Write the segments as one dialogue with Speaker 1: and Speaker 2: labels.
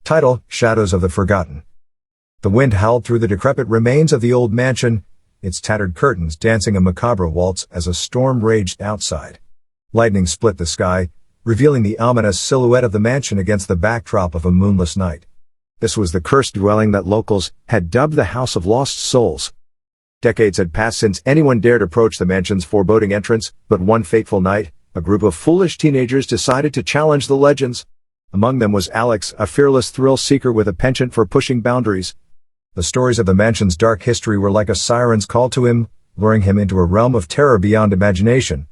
Speaker 1: Title: Shadows of the Forgotten. The wind howled through the decrepit remains of the old mansion, its tattered curtains dancing a macabre waltz as a storm raged outside. Lightning split the sky, revealing the ominous silhouette of the mansion against the backdrop of a moonless night. This was the cursed dwelling that locals had dubbed the House of Lost Souls. Decades had passed since anyone dared approach the mansion's foreboding entrance, but one fateful night, a group of foolish teenagers decided to challenge the legends. Among them was Alex, a fearless thrill-seeker with a penchant for pushing boundaries. The stories of the mansion's dark history were like a siren's call to him, luring him into a realm of terror beyond imagination.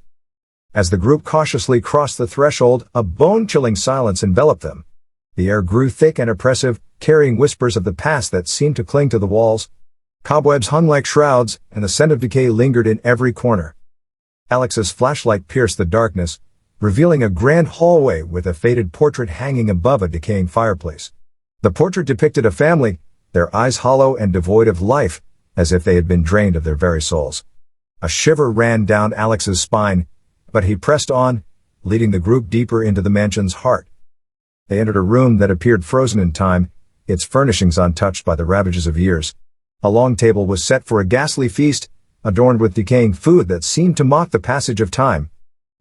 Speaker 1: As the group cautiously crossed the threshold, a bone-chilling silence enveloped them. The air grew thick and oppressive, carrying whispers of the past that seemed to cling to the walls. Cobwebs hung like shrouds, and the scent of decay lingered in every corner. Alex's flashlight pierced the darkness, revealing a grand hallway with a faded portrait hanging above a decaying fireplace. The portrait depicted a family, their eyes hollow and devoid of life, as if they had been drained of their very souls. A shiver ran down Alex's spine, but he pressed on, leading the group deeper into the mansion's heart. They entered a room that appeared frozen in time, its furnishings untouched by the ravages of years. A long table was set for a ghastly feast, adorned with decaying food that seemed to mock the passage of time.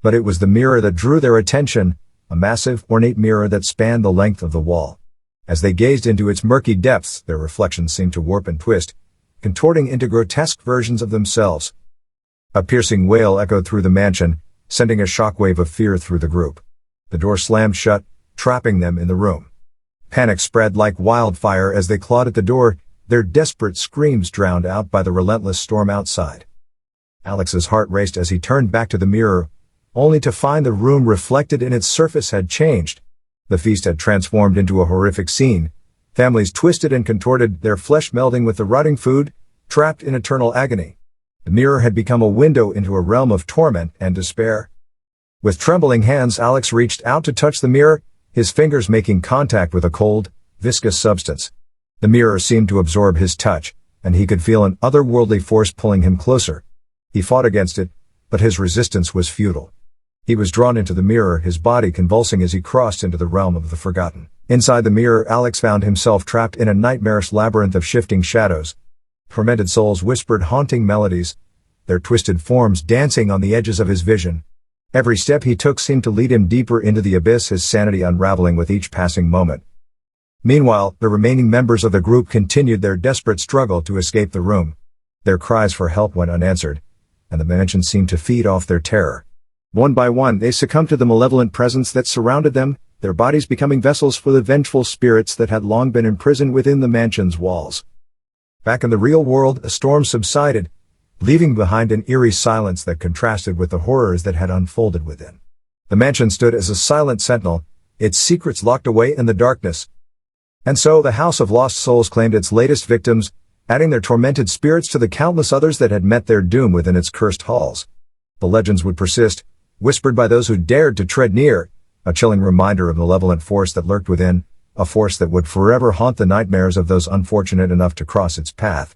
Speaker 1: But it was the mirror that drew their attention, a massive, ornate mirror that spanned the length of the wall. As they gazed into its murky depths, their reflections seemed to warp and twist, contorting into grotesque versions of themselves. A piercing wail echoed through the mansion, sending a shockwave of fear through the group. The door slammed shut, trapping them in the room. Panic spread like wildfire as they clawed at the door, their desperate screams drowned out by the relentless storm outside. Alex's heart raced as he turned back to the mirror, only to find the room reflected in its surface had changed. The feast had transformed into a horrific scene, families twisted and contorted, their flesh melding with the rotting food, trapped in eternal agony. The mirror had become a window into a realm of torment and despair. With trembling hands, Alex reached out to touch the mirror, his fingers making contact with a cold, viscous substance. The mirror seemed to absorb his touch, and he could feel an otherworldly force pulling him closer. He fought against it, but his resistance was futile. He was drawn into the mirror, his body convulsing as he crossed into the realm of the forgotten. Inside the mirror, Alex found himself trapped in a nightmarish labyrinth of shifting shadows. Tormented souls whispered haunting melodies, their twisted forms dancing on the edges of his vision. Every step he took seemed to lead him deeper into the abyss, his sanity unraveling with each passing moment. Meanwhile, the remaining members of the group continued their desperate struggle to escape the room. Their cries for help went unanswered, and the mansion seemed to feed off their terror. One by one, they succumbed to the malevolent presence that surrounded them, their bodies becoming vessels for the vengeful spirits that had long been imprisoned within the mansion's walls. Back in the real world, the storm subsided, leaving behind an eerie silence that contrasted with the horrors that had unfolded within. The mansion stood as a silent sentinel, its secrets locked away in the darkness. And so the House of Lost Souls claimed its latest victims, adding their tormented spirits to the countless others that had met their doom within its cursed halls. The legends would persist, whispered by those who dared to tread near, a chilling reminder of the malevolent force that lurked within, a force that would forever haunt the nightmares of those unfortunate enough to cross its path.